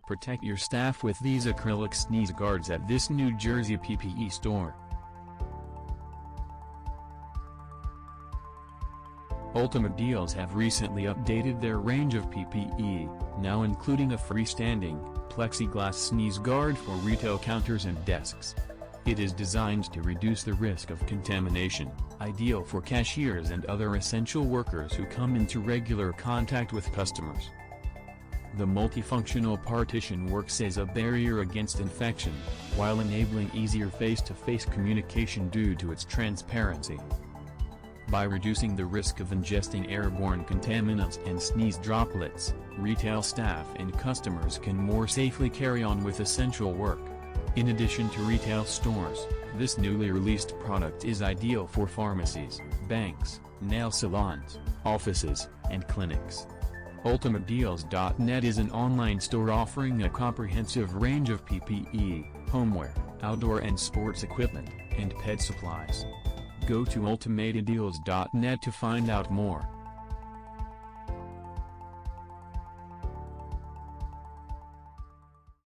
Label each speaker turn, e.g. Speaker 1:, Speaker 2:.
Speaker 1: Protect your staff with these acrylic sneeze guards at this New Jersey PPE store. Ultimate Deals have recently updated their range of PPE, now including a freestanding, plexiglass sneeze guard for retail counters and desks. It is designed to reduce the risk of contamination, ideal for cashiers and other essential workers who come into regular contact with customers. The multifunctional partition works as a barrier against infection, while enabling easier face-to-face communication due to its transparency. By reducing the risk of ingesting airborne contaminants and sneeze droplets, retail staff and customers can more safely carry on with essential work. In addition to retail stores, this newly released product is ideal for pharmacies, banks, nail salons, offices, and clinics. UltimateDeals.net is an online store offering a comprehensive range of PPE, homeware, outdoor and sports equipment, and pet supplies. Go to UltimateDeals.net to find out more.